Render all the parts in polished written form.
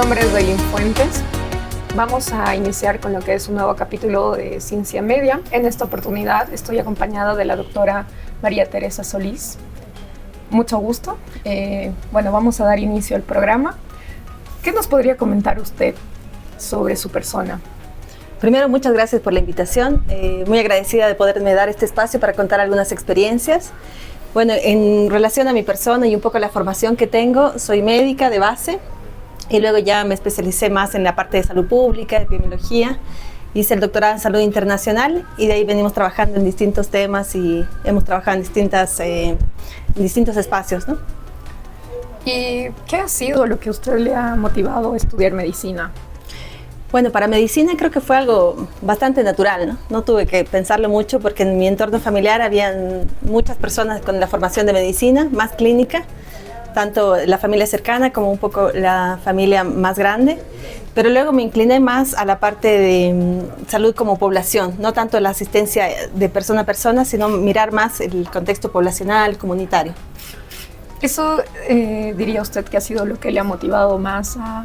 nombre es Daylin Fuentes. Vamos a iniciar con lo que es un nuevo capítulo de Ciencia Media. En esta oportunidad estoy acompañada de la doctora María Teresa Solís. Mucho gusto. Bueno, vamos a dar inicio al programa. ¿Qué nos podría comentar usted sobre su persona? Primero, muchas gracias por la invitación. Muy agradecida de poderme dar este espacio para contar algunas experiencias. Bueno, en relación a mi persona y un poco la formación que tengo, soy médica de base y luego ya me especialicé más en la parte de salud pública, epidemiología. Hice el doctorado en salud internacional y de ahí venimos trabajando en distintos temas y hemos trabajado en distintos espacios, ¿no? ¿Y qué ha sido lo que a usted le ha motivado a estudiar medicina? Bueno, para medicina creo que fue algo bastante natural, ¿no? No tuve que pensarlo mucho porque en mi entorno familiar habían muchas personas con la formación de medicina, más clínica, tanto la familia cercana como un poco la familia más grande, pero luego me incliné más a la parte de salud como población, no tanto la asistencia de persona a persona, sino mirar más el contexto poblacional, comunitario. ¿Eso diría usted que ha sido lo que le ha motivado más a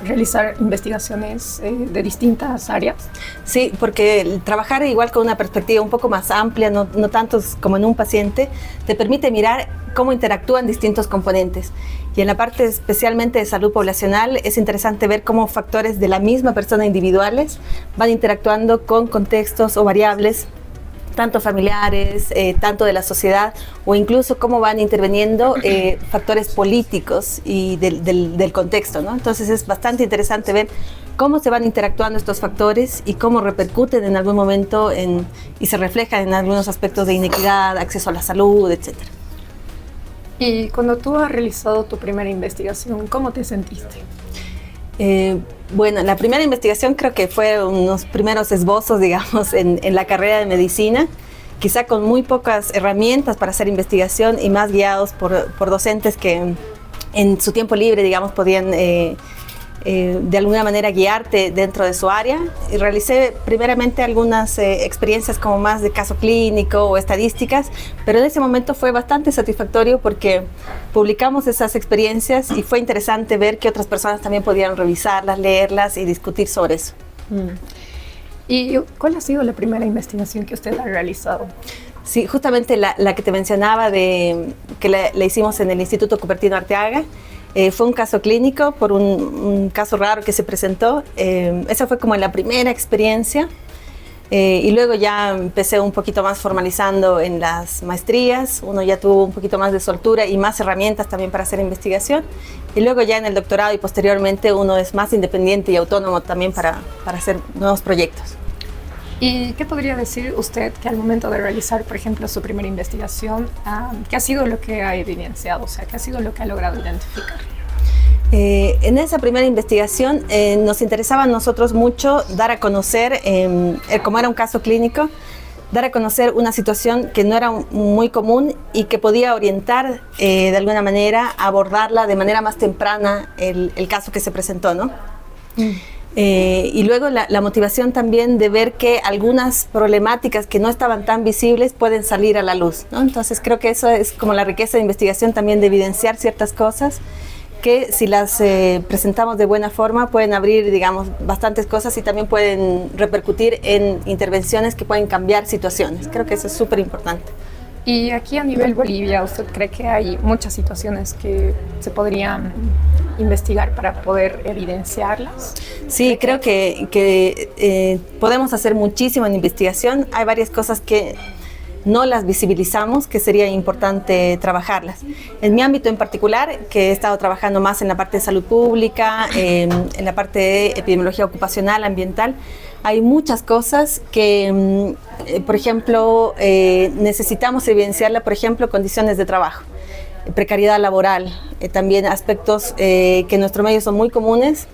realizar investigaciones de distintas áreas? Sí, porque trabajar igual con una perspectiva un poco más amplia, no tanto como en un paciente, te permite mirar cómo interactúan distintos componentes. Y en la parte especialmente de salud poblacional es interesante ver cómo factores de la misma persona individuales van interactuando con contextos o variables tanto familiares, tanto de la sociedad, o incluso cómo van interviniendo factores políticos y del contexto, ¿no? Entonces es bastante interesante ver cómo se van interactuando estos factores y cómo repercuten en algún momento y se reflejan en algunos aspectos de inequidad, acceso a la salud, etc. Y cuando tú has realizado tu primera investigación, ¿cómo te sentiste? Bueno, la primera investigación creo que fue unos primeros esbozos, digamos, en la carrera de medicina, quizá con muy pocas herramientas para hacer investigación y más guiados por docentes que en su tiempo libre, digamos, podían de alguna manera guiarte dentro de su área. Y realicé primeramente algunas experiencias como más de caso clínico o estadísticas, pero en ese momento fue bastante satisfactorio porque publicamos esas experiencias y fue interesante ver que otras personas también podían revisarlas, leerlas y discutir sobre eso. ¿Y cuál ha sido la primera investigación que usted ha realizado? Sí, justamente la que te mencionaba, que la hicimos en el Instituto Cupertino Arteaga. Fue un caso clínico por un caso raro que se presentó. Esa fue como la primera experiencia. Y luego ya empecé un poquito más formalizando en las maestrías. Uno ya tuvo un poquito más de soltura y más herramientas también para hacer investigación. Y luego ya en el doctorado y posteriormente uno es más independiente y autónomo también para hacer nuevos proyectos. ¿Y qué podría decir usted que al momento de realizar, por ejemplo, su primera investigación, qué ha sido lo que ha evidenciado? O sea, ¿qué ha sido lo que ha logrado identificar? En esa primera investigación nos interesaba a nosotros mucho dar a conocer, como era un caso clínico, dar a conocer una situación que no era muy común y que podía orientar de alguna manera a abordarla de manera más temprana el caso que se presentó, ¿no? Y luego la motivación también de ver que algunas problemáticas que no estaban tan visibles pueden salir a la luz, ¿no? Entonces creo que eso es como la riqueza de investigación también, de evidenciar ciertas cosas que si las presentamos de buena forma pueden abrir, digamos, bastantes cosas y también pueden repercutir en intervenciones que pueden cambiar situaciones. Creo que eso es súper importante. Y aquí a nivel Bolivia, ¿usted cree que hay muchas situaciones que se podrían investigar para poder evidenciarlas? Sí, creo que podemos hacer muchísimo en investigación. Hay varias cosas que no las visibilizamos, que sería importante trabajarlas. En mi ámbito en particular, que he estado trabajando más en la parte de salud pública, en la parte de epidemiología ocupacional, ambiental, hay muchas cosas que, por ejemplo, necesitamos evidenciarla, por ejemplo, condiciones de trabajo, precariedad laboral, también aspectos que en nuestro medio son muy comunes,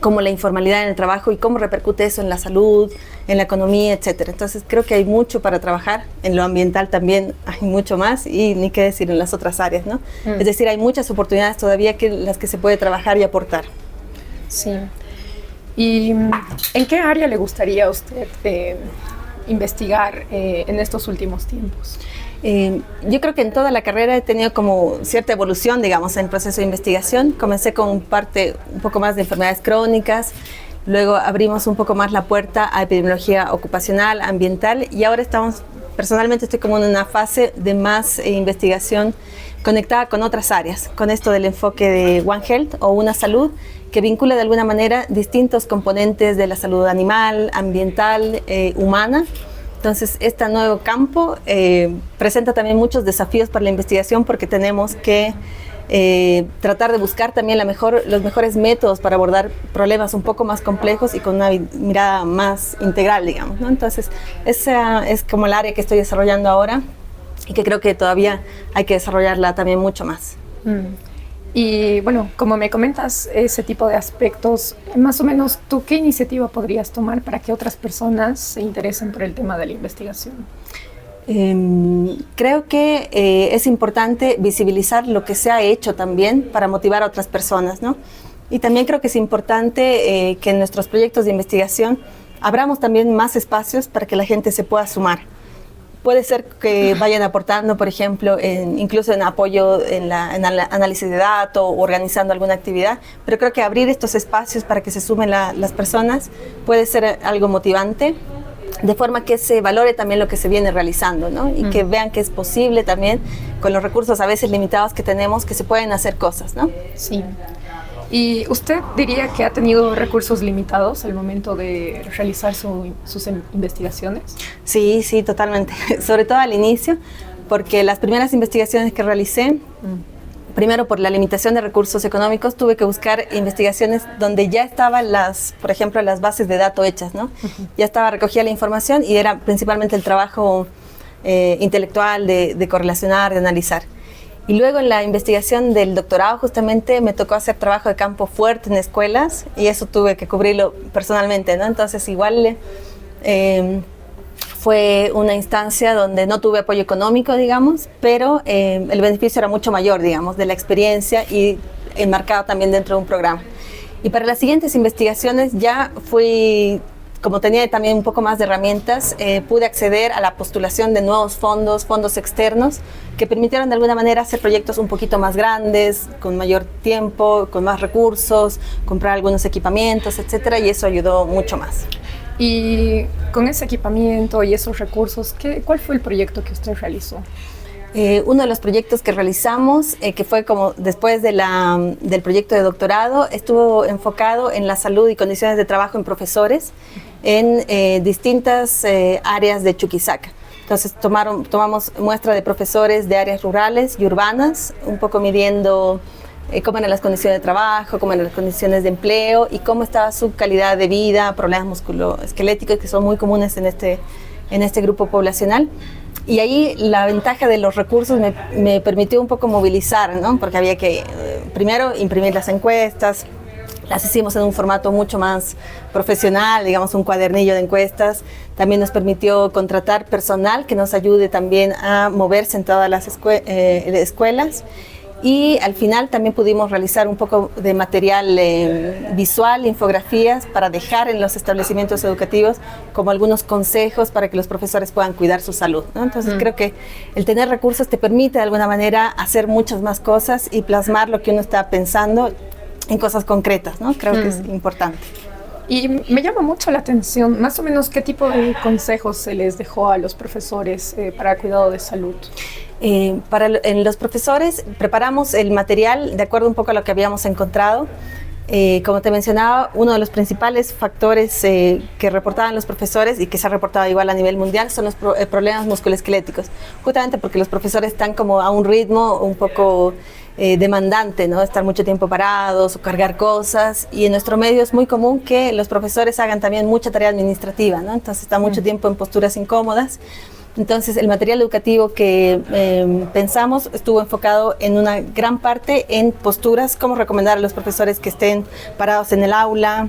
como la informalidad en el trabajo y cómo repercute eso en la salud, en la economía, etcétera. Entonces creo que hay mucho para trabajar. En lo ambiental también hay mucho más y ni qué decir en las otras áreas, ¿no? Es decir, hay muchas oportunidades todavía las que se puede trabajar y aportar. Sí. ¿Y en qué área le gustaría a usted investigar en estos últimos tiempos? Yo creo que en toda la carrera he tenido como cierta evolución, digamos, en el proceso de investigación. Comencé con parte un poco más de enfermedades crónicas, luego abrimos un poco más la puerta a epidemiología ocupacional, ambiental, y ahora personalmente estoy como en una fase de más investigación conectada con otras áreas, con esto del enfoque de One Health o Una Salud, que vincula de alguna manera distintos componentes de la salud animal, ambiental, humana. Entonces, este nuevo campo presenta también muchos desafíos para la investigación porque tenemos que tratar de buscar también los mejores métodos para abordar problemas un poco más complejos y con una mirada más integral, digamos, ¿no? Entonces, esa es como el área que estoy desarrollando ahora y que creo que todavía hay que desarrollarla también mucho más. Y bueno, como me comentas ese tipo de aspectos, más o menos, ¿tú qué iniciativa podrías tomar para que otras personas se interesen por el tema de la investigación? Creo que es importante visibilizar lo que se ha hecho también para motivar a otras personas, ¿no? Y también creo que es importante que en nuestros proyectos de investigación abramos también más espacios para que la gente se pueda sumar. Puede ser que vayan aportando, por ejemplo, incluso en apoyo en análisis de datos o organizando alguna actividad, pero creo que abrir estos espacios para que se sumen las personas puede ser algo motivante, de forma que se valore también lo que se viene realizando, ¿no? Y que vean que es posible también, con los recursos a veces limitados que tenemos, que se pueden hacer cosas, ¿no? Sí. ¿Y usted diría que ha tenido recursos limitados al momento de realizar sus investigaciones? Sí, sí, totalmente. Sobre todo al inicio, porque las primeras investigaciones que realicé, primero por la limitación de recursos económicos, tuve que buscar investigaciones donde ya estaban por ejemplo, las bases de datos hechas, ¿no? Ya estaba recogida la información y era principalmente el trabajo intelectual de correlacionar, de analizar. Y luego en la investigación del doctorado justamente me tocó hacer trabajo de campo fuerte en escuelas y eso tuve que cubrirlo personalmente, ¿no? Entonces igual fue una instancia donde no tuve apoyo económico, digamos, pero el beneficio era mucho mayor, digamos, de la experiencia y enmarcado también dentro de un programa. Y para las siguientes investigaciones ya fui, como tenía también un poco más de herramientas, pude acceder a la postulación de nuevos fondos externos que permitieron de alguna manera hacer proyectos un poquito más grandes, con mayor tiempo, con más recursos, comprar algunos equipamientos, etcétera, y eso ayudó mucho más. Y con ese equipamiento y esos recursos, ¿cuál fue el proyecto que usted realizó? Uno de los proyectos que realizamos, que fue como después del proyecto de doctorado, estuvo enfocado en la salud y condiciones de trabajo en profesores en distintas áreas de Chuquisaca. Entonces tomamos muestra de profesores de áreas rurales y urbanas, un poco midiendo cómo eran las condiciones de trabajo, cómo eran las condiciones de empleo y cómo estaba su calidad de vida, problemas musculoesqueléticos que son muy comunes en este grupo poblacional. Y ahí la ventaja de los recursos me permitió un poco movilizar, ¿no? Porque había que primero imprimir las encuestas, las hicimos en un formato mucho más profesional, digamos un cuadernillo de encuestas. También nos permitió contratar personal que nos ayude también a moverse en todas las escuelas. Y al final también pudimos realizar un poco de material visual, infografías, para dejar en los establecimientos educativos como algunos consejos para que los profesores puedan cuidar su salud, ¿no? Entonces creo que el tener recursos te permite de alguna manera hacer muchas más cosas y plasmar lo que uno está pensando en cosas concretas, ¿no? Creo que es importante. Y me llama mucho la atención, más o menos, ¿qué tipo de consejos se les dejó a los profesores para cuidado de salud? En los profesores preparamos el material de acuerdo un poco a lo que habíamos encontrado. Como te mencionaba, uno de los principales factores que reportaban los profesores y que se ha reportado igual a nivel mundial son los problemas musculoesqueléticos, justamente porque los profesores están como a un ritmo un poco demandante, ¿no? Estar mucho tiempo parados o cargar cosas, y en nuestro medio es muy común que los profesores hagan también mucha tarea administrativa, ¿no? Entonces están mucho tiempo en posturas incómodas. Entonces el material educativo que pensamos estuvo enfocado en una gran parte en posturas, cómo recomendar a los profesores que estén parados en el aula,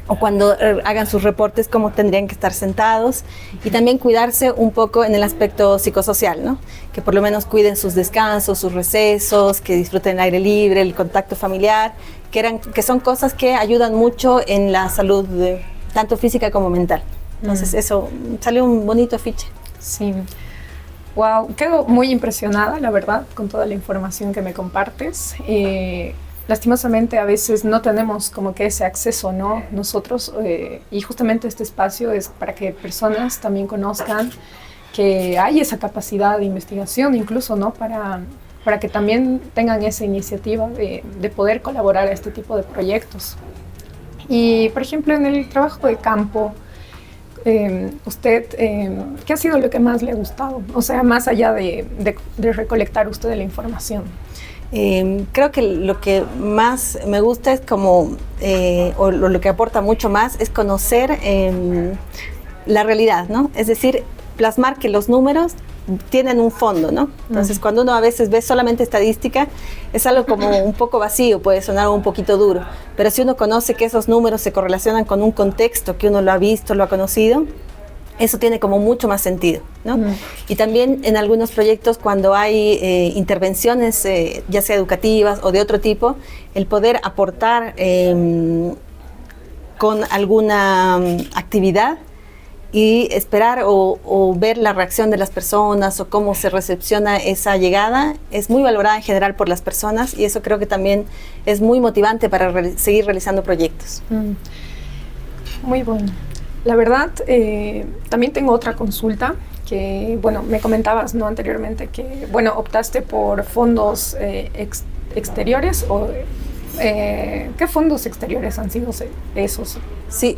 o cuando hagan sus reportes, cómo tendrían que estar sentados, y también cuidarse un poco en el aspecto psicosocial, ¿no? Que por lo menos cuiden sus descansos, sus recesos, que disfruten el aire libre, el contacto familiar, que son cosas que ayudan mucho en la salud tanto física como mental. Entonces eso salió un bonito afiche. Sí. Wow, quedo muy impresionada, la verdad, con toda la información que me compartes. Lastimosamente a veces no tenemos como que ese acceso, ¿no? Nosotros, y justamente este espacio es para que personas también conozcan que hay esa capacidad de investigación, incluso, ¿no? Para que también tengan esa iniciativa de poder colaborar a este tipo de proyectos. Y, por ejemplo, en el trabajo de campo, usted, ¿qué ha sido lo que más le ha gustado? O sea, más allá de recolectar usted la información. Creo que lo que más me gusta es como, o lo que aporta mucho más, es conocer la realidad, ¿no? Es decir, plasmar que los números tienen un fondo, ¿no? Entonces, cuando uno a veces ve solamente estadística, es algo como un poco vacío, puede sonar un poquito duro, pero si uno conoce que esos números se correlacionan con un contexto, que uno lo ha visto, lo ha conocido, eso tiene como mucho más sentido, ¿no? Y también en algunos proyectos, cuando hay intervenciones, ya sea educativas o de otro tipo, el poder aportar con alguna actividad y esperar o ver la reacción de las personas o cómo se recepciona esa llegada es muy valorada en general por las personas, y eso creo que también es muy motivante para seguir realizando proyectos. Muy bueno. La verdad, también tengo otra consulta que, bueno, me comentabas, ¿no? Anteriormente que, bueno, optaste por fondos exteriores o... ¿qué fondos exteriores han sido esos? Sí,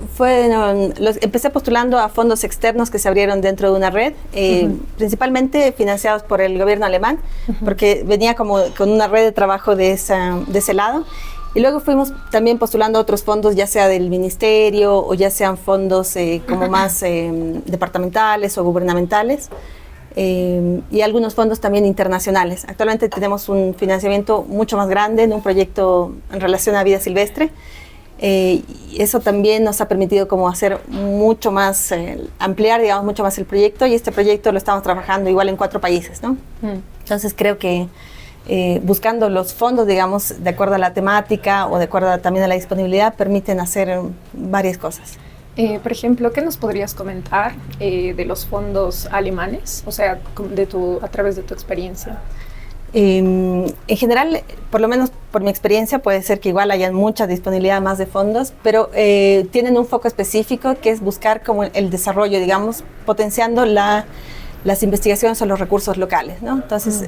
empecé postulando a fondos externos que se abrieron dentro de una red, principalmente financiados por el gobierno alemán, porque venía como con una red de trabajo de ese lado. Y luego fuimos también postulando otros fondos, ya sea del ministerio o ya sean fondos como más departamentales o gubernamentales. Y algunos fondos también internacionales. Actualmente tenemos un financiamiento mucho más grande en un proyecto en relación a vida silvestre. Y eso también nos ha permitido como hacer mucho más, ampliar, digamos, mucho más el proyecto, y este proyecto lo estamos trabajando igual en 4 países, ¿no? Entonces creo que buscando los fondos, digamos, de acuerdo a la temática o de acuerdo también a la disponibilidad, permiten hacer varias cosas. Por ejemplo, ¿qué nos podrías comentar de los fondos alemanes? O sea, a través de tu experiencia. En general, por lo menos por mi experiencia, puede ser que igual haya mucha disponibilidad más de fondos, pero tienen un foco específico que es buscar como el desarrollo, digamos, potenciando las investigaciones o los recursos locales, ¿no? Entonces,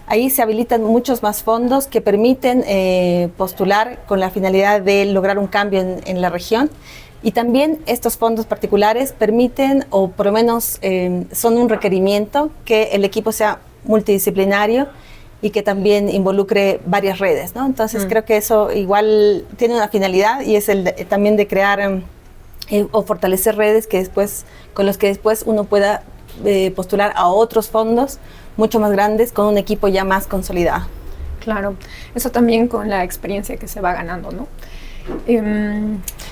ahí se habilitan muchos más fondos que permiten postular con la finalidad de lograr un cambio en la región. Y también estos fondos particulares permiten, o por lo menos son un requerimiento, que el equipo sea multidisciplinario y que también involucre varias redes, ¿no? Entonces creo que eso igual tiene una finalidad, y es también de crear o fortalecer redes con los que después uno pueda postular a otros fondos mucho más grandes con un equipo ya más consolidado. Claro, eso también con la experiencia que se va ganando, ¿no?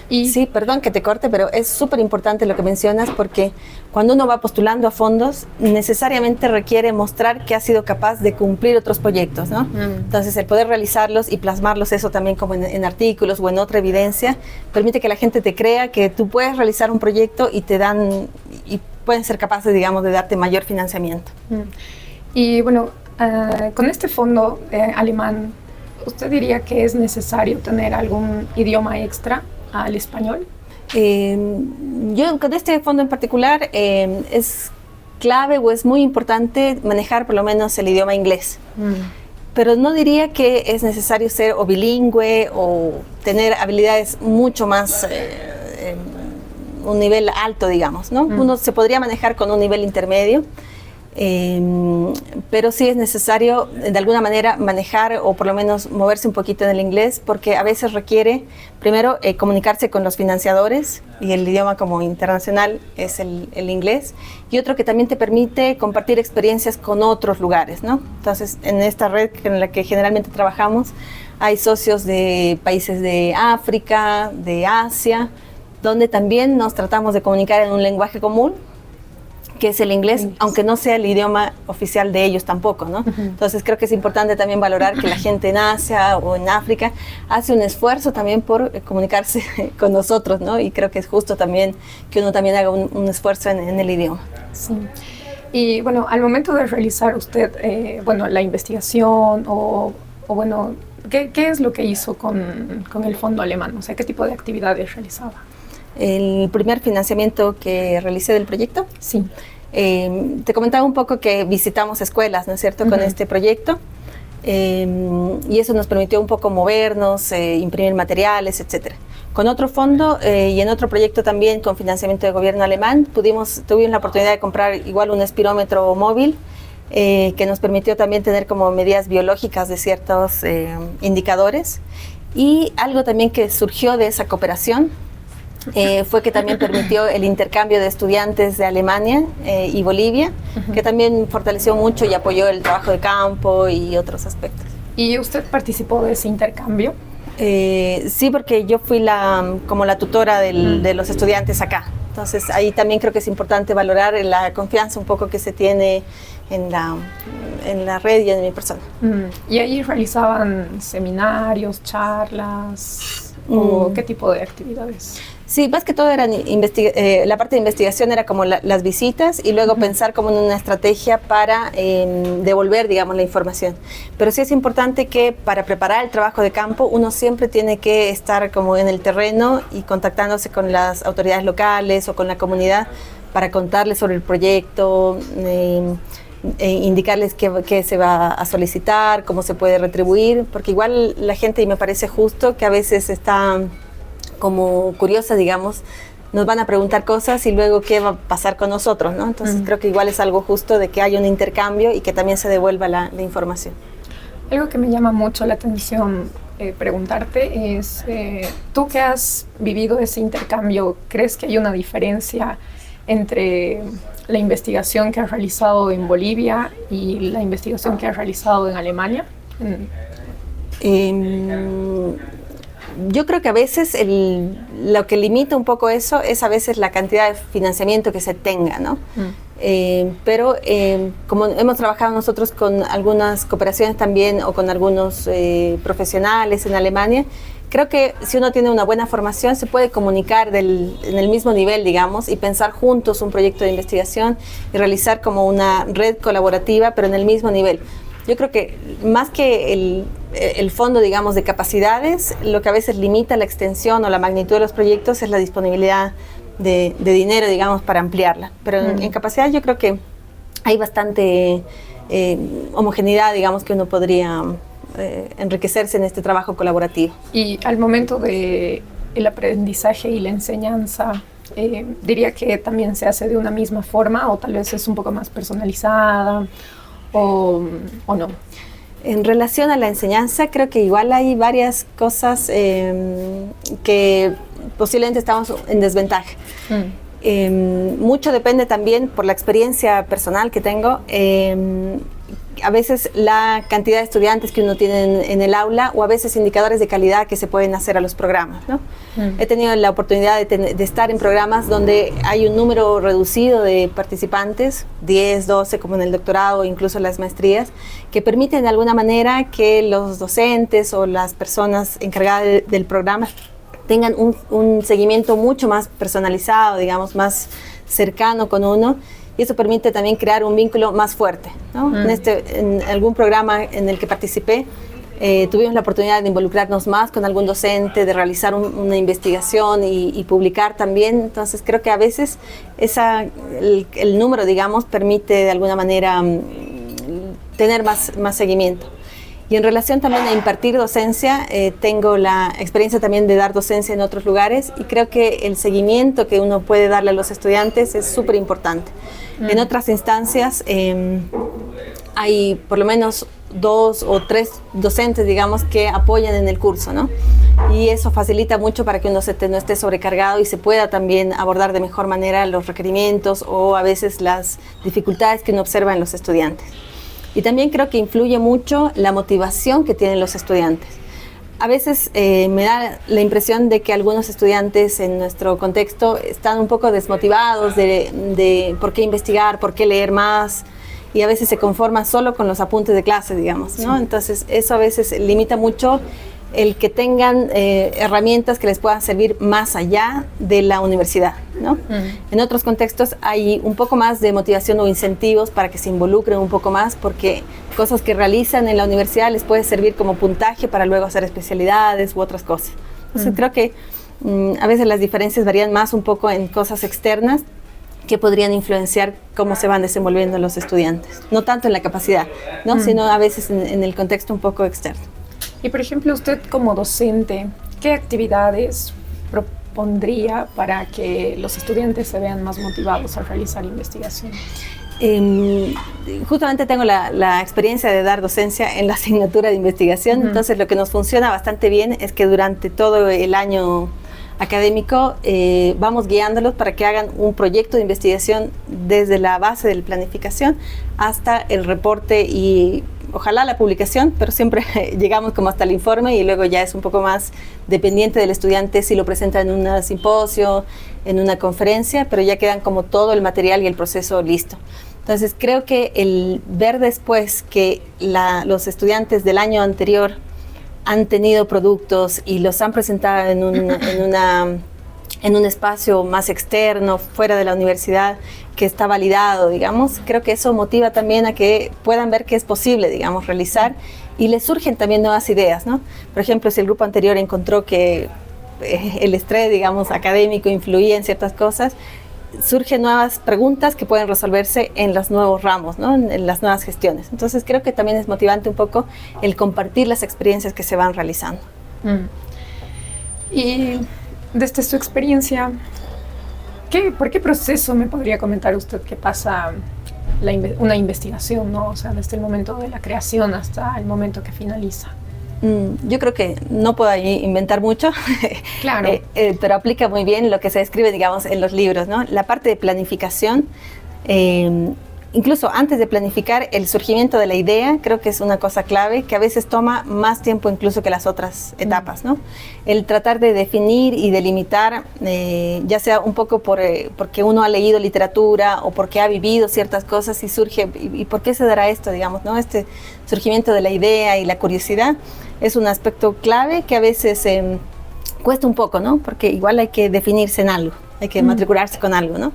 Sí, perdón que te corte, pero es súper importante lo que mencionas, porque cuando uno va postulando a fondos, necesariamente requiere mostrar que ha sido capaz de cumplir otros proyectos, ¿no? Entonces, el poder realizarlos y plasmarlos, eso también como en artículos o en otra evidencia, permite que la gente te crea que tú puedes realizar un proyecto y pueden ser capaces, digamos, de darte mayor financiamiento. Y bueno, con este fondo alemán, ¿usted diría que es necesario tener algún idioma extra al español? Yo con este fondo en particular es clave o es muy importante manejar por lo menos el idioma inglés. Pero no diría que es necesario ser o bilingüe o tener habilidades mucho más, un nivel alto, digamos, ¿no? Uno se podría manejar con un nivel intermedio. Pero sí es necesario de alguna manera manejar o por lo menos moverse un poquito en el inglés, porque a veces requiere primero comunicarse con los financiadores, y el idioma como internacional es el inglés, y otro que también te permite compartir experiencias con otros lugares, ¿no? Entonces, en esta red en la que generalmente trabajamos hay socios de países de África, de Asia, donde también nos tratamos de comunicar en un lenguaje común, que es el inglés, aunque no sea el idioma oficial de ellos tampoco, ¿no? Entonces creo que es importante también valorar que la gente en Asia o en África hace un esfuerzo también por comunicarse con nosotros, ¿no? Y creo que es justo también que uno también haga un esfuerzo en el idioma. Sí. Y bueno, al momento de realizar usted, bueno, la investigación o bueno, ¿qué es lo que hizo con el fondo alemán? O sea, ¿qué tipo de actividades realizaba? El primer financiamiento que realicé del proyecto. Sí. Te comentaba un poco que visitamos escuelas, ¿no es cierto?, con este proyecto. Y eso nos permitió un poco movernos, imprimir materiales, etcétera. Con otro fondo y en otro proyecto también con financiamiento del gobierno alemán, tuvimos la oportunidad de comprar igual un espirómetro móvil que nos permitió también tener como medidas biológicas de ciertos indicadores. Y algo también que surgió de esa cooperación fue que también permitió el intercambio de estudiantes de Alemania y Bolivia, que también fortaleció mucho y apoyó el trabajo de campo y otros aspectos. ¿Y usted participó de ese intercambio? Sí, porque yo fui como la tutora de los estudiantes acá. Entonces ahí también creo que es importante valorar la confianza un poco que se tiene en la red y en mi persona. ¿Y ahí realizaban seminarios, charlas o qué tipo de actividades? Sí, más que todo eran la parte de investigación era como las visitas y luego pensar como en una estrategia para devolver, digamos, la información. Pero sí es importante que para preparar el trabajo de campo uno siempre tiene que estar como en el terreno y contactándose con las autoridades locales o con la comunidad para contarles sobre el proyecto, indicarles qué se va a solicitar, cómo se puede retribuir, porque igual la gente, y me parece justo, que a veces está como curiosa, digamos, nos van a preguntar cosas y luego qué va a pasar con nosotros, ¿no? Entonces creo que igual es algo justo de que haya un intercambio y que también se devuelva la información. Algo que me llama mucho la atención preguntarte es, tú que has vivido ese intercambio, ¿crees que hay una diferencia entre la investigación que has realizado en Bolivia y la investigación que has realizado en Alemania? Yo creo que a veces lo que limita un poco eso es a veces la cantidad de financiamiento que se tenga, ¿no? Pero como hemos trabajado nosotros con algunas cooperaciones también o con algunos profesionales en Alemania, creo que si uno tiene una buena formación se puede comunicar en el mismo nivel, digamos, y pensar juntos un proyecto de investigación y realizar como una red colaborativa, pero en el mismo nivel. Yo creo que más que el fondo, digamos, de capacidades, lo que a veces limita la extensión o la magnitud de los proyectos es la disponibilidad de dinero, digamos, para ampliarla. Pero en capacidad yo creo que hay bastante homogeneidad, digamos, que uno podría enriquecerse en este trabajo colaborativo. Y al momento del aprendizaje y la enseñanza, diría que también se hace de una misma forma o tal vez es un poco más personalizada. ¿O no? En relación a la enseñanza, creo que igual hay varias cosas que posiblemente estamos en desventaja. Mucho depende también por la experiencia personal que tengo. A veces la cantidad de estudiantes que uno tiene en el aula o a veces indicadores de calidad que se pueden hacer a los programas, ¿no? He tenido la oportunidad de estar en programas donde hay un número reducido de participantes, 10, 12 como en el doctorado, incluso las maestrías, que permiten de alguna manera que los docentes o las personas encargadas del programa tengan un seguimiento mucho más personalizado, digamos, más cercano con uno. Y eso permite también crear un vínculo más fuerte, ¿no? En algún programa en el que participé, tuvimos la oportunidad de involucrarnos más con algún docente, de realizar una investigación y publicar también. Entonces creo que a veces el número, digamos, permite de alguna manera tener más seguimiento. Y en relación también a impartir docencia, tengo la experiencia también de dar docencia en otros lugares y creo que el seguimiento que uno puede darle a los estudiantes es súper importante. En otras instancias hay por lo menos 2 o 3 docentes, digamos, que apoyan en el curso, ¿no? Y eso facilita mucho para que uno no esté sobrecargado y se pueda también abordar de mejor manera los requerimientos o a veces las dificultades que uno observa en los estudiantes. Y también creo que influye mucho la motivación que tienen los estudiantes. A veces me da la impresión de que algunos estudiantes en nuestro contexto están un poco desmotivados de por qué investigar, por qué leer más, y a veces se conforman solo con los apuntes de clase, digamos, ¿no? Sí. Entonces eso a veces limita mucho el que tengan herramientas que les puedan servir más allá de la universidad, ¿no? En otros contextos hay un poco más de motivación o incentivos para que se involucren un poco más, porque cosas que realizan en la universidad les puede servir como puntaje para luego hacer especialidades u otras cosas. Entonces creo que a veces las diferencias varían más un poco en cosas externas que podrían influenciar cómo se van desenvolviendo los estudiantes. No tanto en la capacidad, ¿no? Sino a veces en el contexto un poco externo. Y por ejemplo, usted como docente, ¿qué actividades propondría para que los estudiantes se vean más motivados a realizar investigación? Justamente tengo la experiencia de dar docencia en la asignatura de investigación, entonces lo que nos funciona bastante bien es que durante todo el año académico vamos guiándolos para que hagan un proyecto de investigación desde la base de la planificación hasta el reporte y ojalá la publicación, pero siempre llegamos como hasta el informe y luego ya es un poco más dependiente del estudiante si lo presenta en un simposio, en una conferencia, pero ya quedan como todo el material y el proceso listo. Entonces creo que el ver después que los estudiantes del año anterior han tenido productos y los han presentado en un espacio más externo, fuera de la universidad, que está validado, digamos, creo que eso motiva también a que puedan ver que es posible, digamos, realizar y les surgen también nuevas ideas, ¿no? Por ejemplo, si el grupo anterior encontró que el estrés, digamos, académico influía en ciertas cosas, surgen nuevas preguntas que pueden resolverse en los nuevos ramos, ¿no? En las nuevas gestiones. Entonces creo que también es motivante un poco el compartir las experiencias que se van realizando. Y desde su experiencia, ¿por qué proceso me podría comentar usted que pasa una investigación, ¿no? O sea, desde el momento de la creación hasta el momento que finaliza. Yo creo que no puedo inventar mucho, claro. Pero aplica muy bien lo que se escribe, digamos, en los libros, ¿no? La parte de planificación, incluso antes de planificar, el surgimiento de la idea, creo que es una cosa clave que a veces toma más tiempo incluso que las otras etapas, ¿no? El tratar de definir y delimitar, ya sea un poco porque uno ha leído literatura o porque ha vivido ciertas cosas y surge, ¿y por qué se dará esto, digamos, ¿no? Este surgimiento de la idea y la curiosidad es un aspecto clave que a veces cuesta un poco, ¿no? Porque igual hay que definirse en algo, hay que matricularse con algo, ¿no?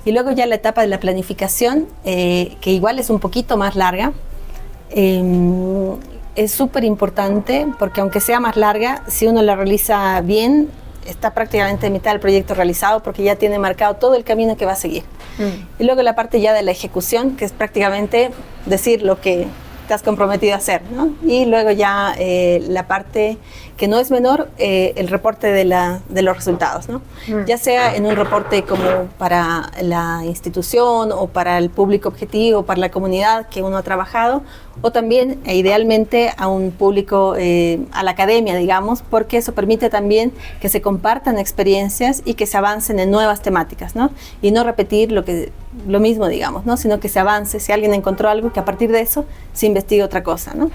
Y luego ya la etapa de la planificación, que igual es un poquito más larga, es súper importante porque aunque sea más larga, si uno la realiza bien, está prácticamente a mitad del proyecto realizado porque ya tiene marcado todo el camino que va a seguir. Y luego la parte ya de la ejecución, que es prácticamente decir lo que te has comprometido a hacer, ¿no? Y luego ya la parte que no es menor, el reporte de los resultados, ¿no? Ya sea en un reporte como para la institución o para el público objetivo, para la comunidad que uno ha trabajado, o también idealmente a un público, a la academia, digamos, porque eso permite también que se compartan experiencias y que se avancen en nuevas temáticas, ¿no? Y no repetir lo mismo, digamos, ¿no? Sino que se avance, si alguien encontró algo, que a partir de eso se investigue otra cosa, ¿no?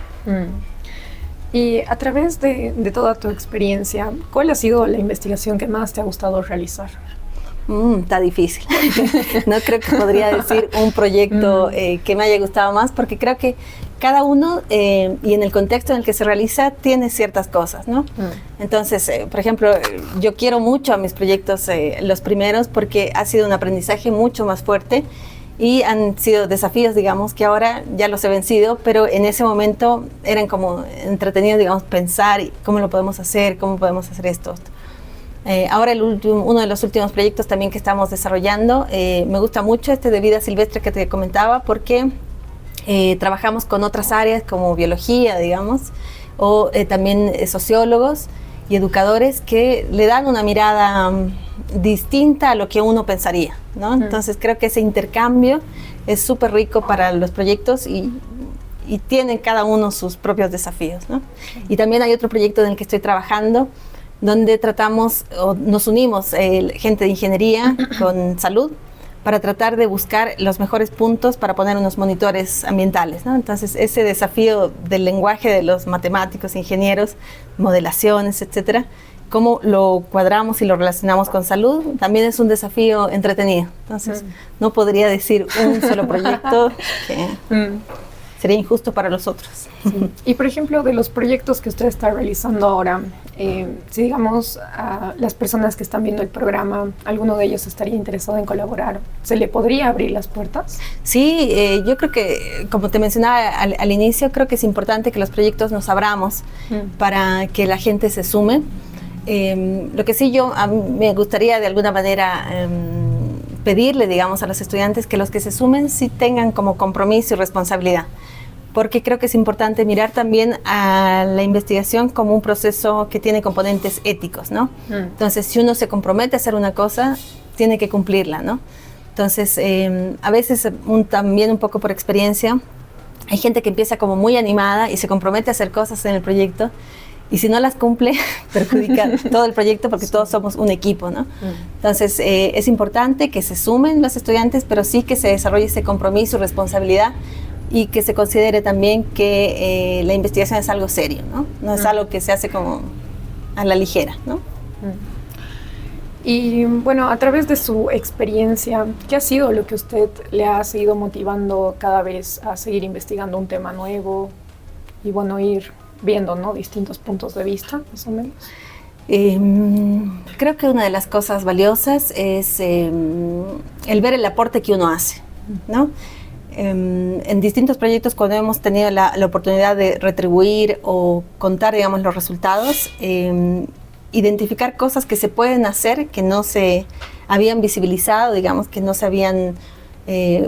Y a través de toda tu experiencia, ¿cuál ha sido la investigación que más te ha gustado realizar? Está difícil. No creo que podría decir un proyecto que me haya gustado más, porque creo que cada uno y en el contexto en el que se realiza tiene ciertas cosas, ¿no? Entonces, por ejemplo, yo quiero mucho a mis proyectos, los primeros, porque ha sido un aprendizaje mucho más fuerte y han sido desafíos, digamos, que ahora ya los he vencido, pero en ese momento eran como entretenidos, digamos, pensar cómo lo podemos hacer, cómo podemos hacer esto. Ahora uno de los últimos proyectos también que estamos desarrollando, me gusta mucho este de vida silvestre que te comentaba, porque trabajamos con otras áreas como biología, digamos, o también sociólogos y educadores que le dan una mirada distinta a lo que uno pensaría, ¿no? Entonces creo que ese intercambio es súper rico para los proyectos y tienen cada uno sus propios desafíos, ¿no? Y también hay otro proyecto en el que estoy trabajando donde tratamos o nos unimos gente de ingeniería con salud para tratar de buscar los mejores puntos para poner unos monitores ambientales, ¿no? Entonces ese desafío del lenguaje de los matemáticos, ingenieros, modelaciones, etcétera, cómo lo cuadramos y lo relacionamos con salud, también es un desafío entretenido. Entonces no podría decir un solo proyecto sería injusto para los otros. Sí. Y por ejemplo, de los proyectos que usted está realizando ahora, si digamos a las personas que están viendo el programa, alguno de ellos estaría interesado en colaborar, ¿se le podría abrir las puertas? Sí, yo creo que, como te mencionaba al inicio, creo que es importante que los proyectos nos abramos para que la gente se sume. Lo que sí a mí me gustaría de alguna manera pedirle, digamos, a los estudiantes que los que se sumen sí tengan como compromiso y responsabilidad, porque creo que es importante mirar también a la investigación como un proceso que tiene componentes éticos, ¿no? Entonces, si uno se compromete a hacer una cosa, tiene que cumplirla, ¿no? Entonces, a veces también un poco por experiencia, hay gente que empieza como muy animada y se compromete a hacer cosas en el proyecto, y si no las cumple, perjudica todo el proyecto porque todos somos un equipo, ¿no? Entonces, es importante que se sumen los estudiantes, pero sí que se desarrolle ese compromiso y responsabilidad y que se considere también que la investigación es algo serio, ¿no? No es algo que se hace como a la ligera, ¿no? Y bueno, a través de su experiencia, ¿qué ha sido lo que usted le ha seguido motivando cada vez a seguir investigando un tema nuevo y bueno, ir viendo, ¿no?, distintos puntos de vista, más o menos? Creo que una de las cosas valiosas es el ver el aporte que uno hace, ¿no? En distintos proyectos, cuando hemos tenido la oportunidad de retribuir o contar, digamos, los resultados, identificar cosas que se pueden hacer, que no se habían visibilizado, digamos, que no se habían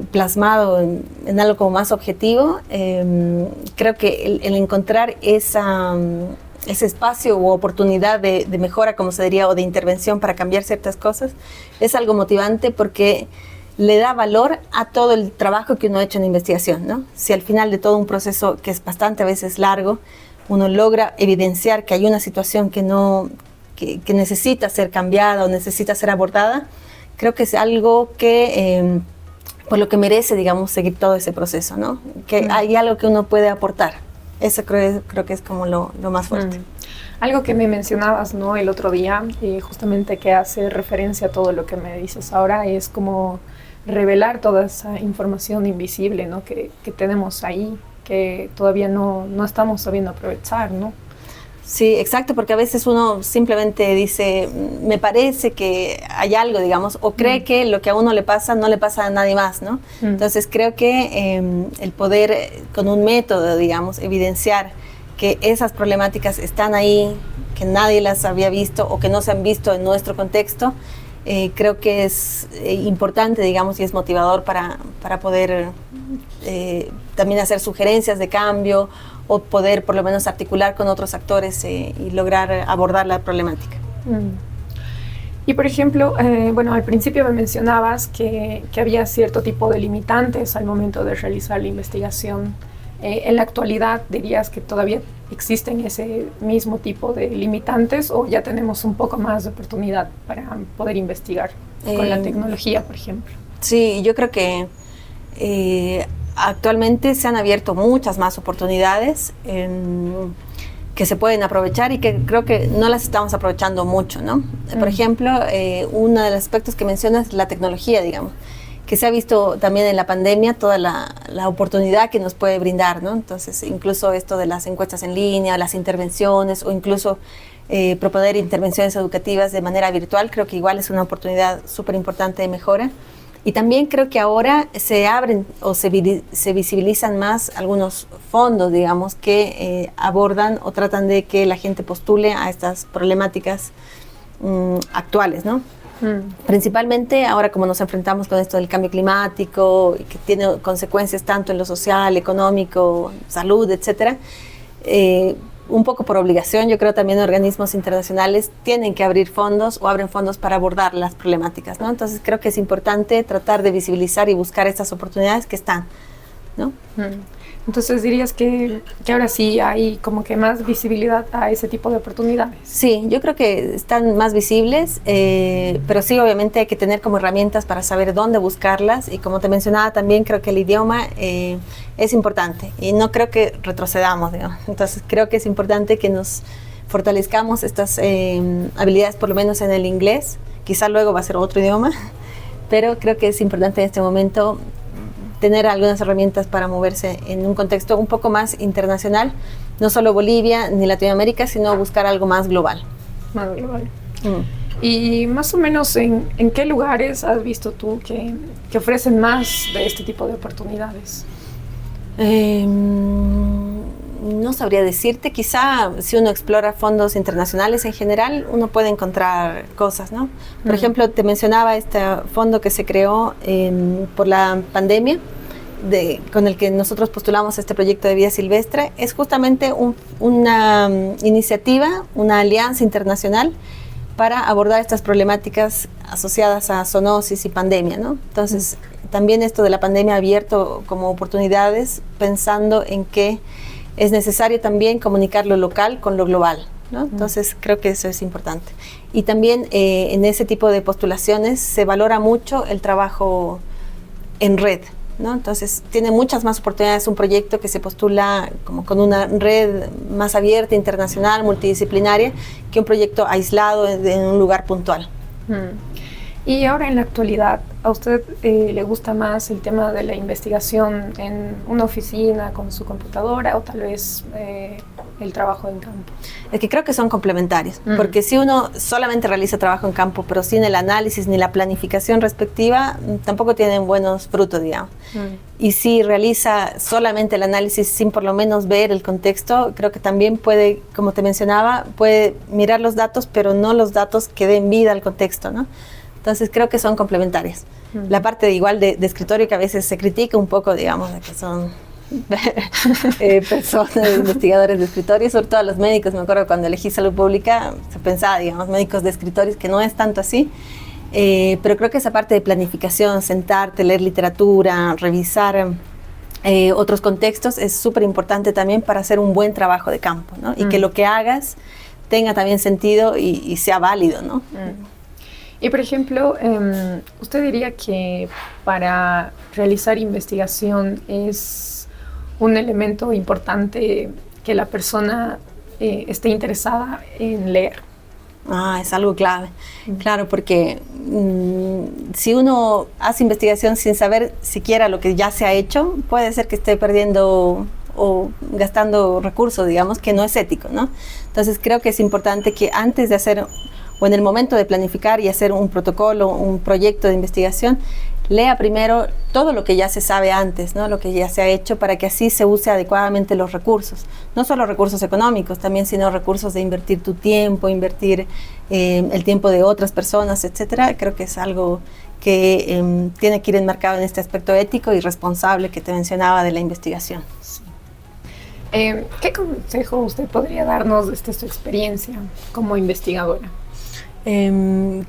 plasmado en algo como más objetivo. Creo que el encontrar ese espacio u oportunidad de mejora, como se diría, o de intervención para cambiar ciertas cosas, es algo motivante porque le da valor a todo el trabajo que uno ha hecho en investigación, ¿no? Si al final de todo un proceso que es bastante a veces largo, uno logra evidenciar que hay una situación que necesita ser cambiada o necesita ser abordada, creo que es algo que por lo que merece, digamos, seguir todo ese proceso, ¿no? Que hay algo que uno puede aportar. Eso creo que es como lo más fuerte. Algo que me mencionabas, ¿no?, el otro día, justamente que hace referencia a todo lo que me dices ahora, es como revelar toda esa información invisible, ¿no?, que tenemos ahí, que todavía no estamos sabiendo aprovechar, ¿no? Sí, exacto, porque a veces uno simplemente dice, me parece que hay algo, digamos, o cree que lo que a uno le pasa no le pasa a nadie más, ¿no? Entonces creo que el poder, con un método, digamos, evidenciar que esas problemáticas están ahí, que nadie las había visto o que no se han visto en nuestro contexto, creo que es importante, digamos, y es motivador para poder también hacer sugerencias de cambio o poder por lo menos articular con otros actores y lograr abordar la problemática. Y por ejemplo, bueno, al principio me mencionabas que había cierto tipo de limitantes al momento de realizar la investigación. En la actualidad, ¿dirías que todavía existen ese mismo tipo de limitantes o ya tenemos un poco más de oportunidad para poder investigar con la tecnología, por ejemplo? Sí, yo creo que actualmente se han abierto muchas más oportunidades que se pueden aprovechar y que creo que no las estamos aprovechando mucho, ¿no? Por ejemplo, uno de los aspectos que mencionas es la tecnología, digamos, que se ha visto también en la pandemia toda la oportunidad que nos puede brindar, ¿no? Entonces, incluso esto de las encuestas en línea, las intervenciones o incluso proponer intervenciones educativas de manera virtual, creo que igual es una oportunidad súper importante de mejora. Y también creo que ahora se abren o se visibilizan más algunos fondos, digamos, que abordan o tratan de que la gente postule a estas problemáticas actuales, ¿no? Principalmente ahora como nos enfrentamos con esto del cambio climático y que tiene consecuencias tanto en lo social, económico, salud, etcétera, un poco por obligación, yo creo también organismos internacionales tienen que abrir fondos o abren fondos para abordar las problemáticas, ¿no? Entonces creo que es importante tratar de visibilizar y buscar estas oportunidades que están, ¿no? Entonces dirías que ahora sí hay como que más visibilidad a ese tipo de oportunidades. Sí, yo creo que están más visibles, pero sí obviamente hay que tener como herramientas para saber dónde buscarlas y como te mencionaba también creo que el idioma es importante y no creo que retrocedamos, digamos. Entonces creo que es importante que nos fortalezcamos estas habilidades por lo menos en el inglés, quizá luego va a ser otro idioma, pero creo que es importante en este momento tener algunas herramientas para moverse en un contexto un poco más internacional, no solo Bolivia ni Latinoamérica, sino buscar algo más global. Más global. Y más o menos, ¿en qué lugares has visto tú que ofrecen más de este tipo de oportunidades? No sabría decirte, quizá si uno explora fondos internacionales en general, uno puede encontrar cosas, ¿no? Por ejemplo, te mencionaba este fondo que se creó por la pandemia, con el que nosotros postulamos este proyecto de vida silvestre. Es justamente una iniciativa, una alianza internacional para abordar estas problemáticas asociadas a zoonosis y pandemia, ¿no? Entonces, también esto de la pandemia ha abierto como oportunidades, pensando en que es necesario también comunicar lo local con lo global, ¿no? Entonces, creo que eso es importante. Y también en ese tipo de postulaciones se valora mucho el trabajo en red, ¿no? Entonces, tiene muchas más oportunidades un proyecto que se postula como con una red más abierta, internacional, multidisciplinaria, que un proyecto aislado en un lugar puntual. Y ahora en la actualidad, ¿a usted le gusta más el tema de la investigación en una oficina con su computadora o tal vez el trabajo en campo? Es que creo que son complementarios, porque si uno solamente realiza trabajo en campo, pero sin el análisis ni la planificación respectiva, tampoco tienen buenos frutos, digamos. Y si realiza solamente el análisis sin por lo menos ver el contexto, creo que también puede, como te mencionaba, puede mirar los datos, pero no los datos que den vida al contexto, ¿no? Entonces creo que son complementarias. La parte de escritorio que a veces se critica un poco, digamos, de que son personas, investigadores de escritorio, sobre todo a los médicos. Me acuerdo cuando elegí salud pública, se pensaba, digamos, médicos de escritorio, que no es tanto así. Pero creo que esa parte de planificación, sentarte, leer literatura, revisar otros contextos, es súper importante también para hacer un buen trabajo de campo, ¿no? Y que lo que hagas tenga también sentido y sea válido, ¿no? Y por ejemplo, ¿usted diría que para realizar investigación es un elemento importante que la persona esté interesada en leer? Es algo clave, claro, porque si uno hace investigación sin saber siquiera lo que ya se ha hecho, puede ser que esté perdiendo o gastando recursos, digamos, que no es ético, ¿no? Entonces creo que es importante que antes de hacer o en el momento de planificar y hacer un protocolo, un proyecto de investigación, lea primero todo lo que ya se sabe antes, ¿no? Lo que ya se ha hecho, para que así se use adecuadamente los recursos. No solo recursos económicos, también sino recursos de invertir tu tiempo, invertir el tiempo de otras personas, etcétera. Creo que es algo que tiene que ir enmarcado en este aspecto ético y responsable que te mencionaba de la investigación. Sí. ¿Qué consejo usted podría darnos desde su experiencia como investigadora?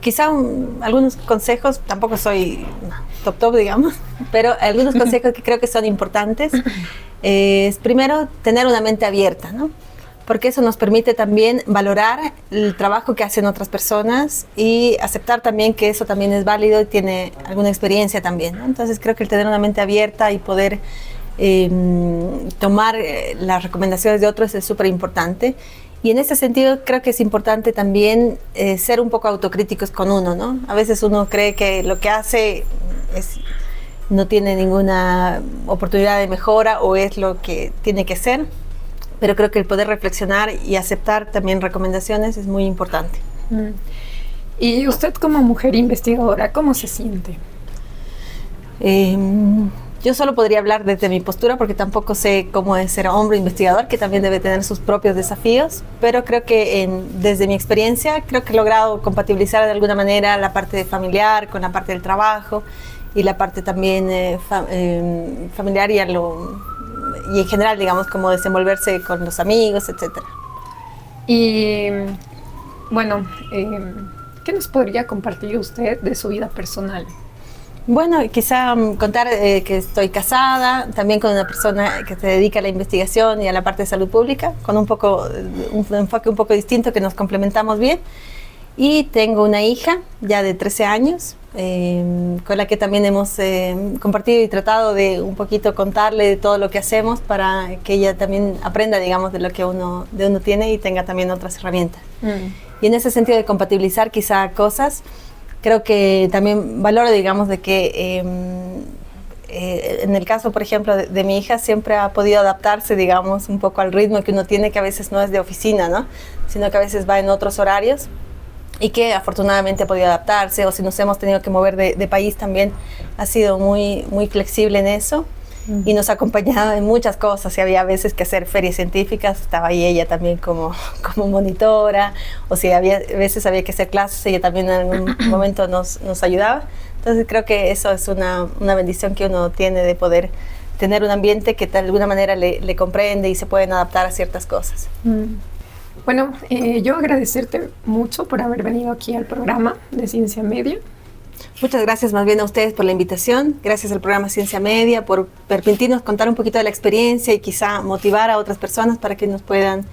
Quizá algunos consejos, tampoco soy top, digamos, pero algunos consejos que creo que son importantes es primero tener una mente abierta, ¿no? Porque eso nos permite también valorar el trabajo que hacen otras personas y aceptar también que eso también es válido y tiene alguna experiencia también, ¿no? Entonces creo que el tener una mente abierta y poder tomar las recomendaciones de otros es súper importante. Y en ese sentido creo que es importante también ser un poco autocríticos con uno, ¿no? A veces uno cree que lo que hace no tiene ninguna oportunidad de mejora o es lo que tiene que ser, pero creo que el poder reflexionar y aceptar también recomendaciones es muy importante. Y usted como mujer investigadora, ¿cómo se siente? Yo solo podría hablar desde mi postura porque tampoco sé cómo es ser hombre investigador, que también debe tener sus propios desafíos, pero creo que desde mi experiencia creo que he logrado compatibilizar de alguna manera la parte familiar con la parte del trabajo y la parte también familiar y en general, digamos, como desenvolverse con los amigos, etcétera. Y bueno, ¿qué nos podría compartir usted de su vida personal? Bueno, quizá contar que estoy casada, también con una persona que se dedica a la investigación y a la parte de salud pública, con un enfoque un poco distinto que nos complementamos bien. Y tengo una hija ya de 13 años, con la que también hemos compartido y tratado de un poquito contarle de todo lo que hacemos para que ella también aprenda, digamos, de lo que uno tiene y tenga también otras herramientas. Y en ese sentido de compatibilizar quizá cosas, creo que también valoro, digamos, de que en el caso, por ejemplo, de mi hija, siempre ha podido adaptarse, digamos, un poco al ritmo que uno tiene, que a veces no es de oficina, ¿no? Sino que a veces va en otros horarios y que afortunadamente ha podido adaptarse, o si nos hemos tenido que mover de país también, ha sido muy, muy flexible en eso. Y nos ha acompañado en muchas cosas. Si había veces que hacer ferias científicas, estaba ahí ella también como monitora, o si había veces había que hacer clases, ella también en algún momento nos ayudaba. Entonces creo que eso es una bendición que uno tiene, de poder tener un ambiente que de alguna manera le comprende y se pueden adaptar a ciertas cosas. Bueno, yo agradecerte mucho por haber venido aquí al programa de Ciencia Media. Muchas gracias más bien a ustedes por la invitación, gracias al programa Ciencia Media por permitirnos contar un poquito de la experiencia y quizá motivar a otras personas para que nos puedan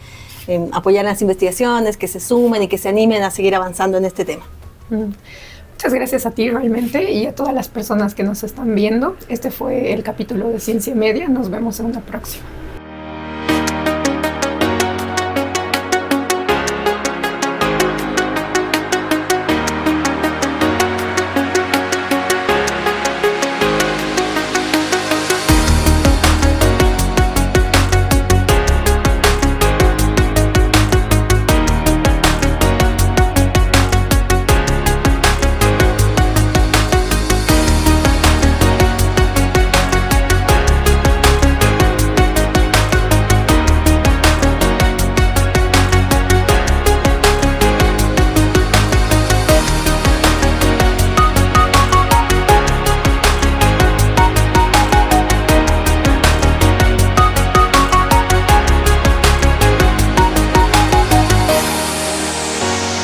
apoyar en las investigaciones, que se sumen y que se animen a seguir avanzando en este tema. Muchas gracias a ti realmente y a todas las personas que nos están viendo. Este fue el capítulo de Ciencia Media, nos vemos en una próxima.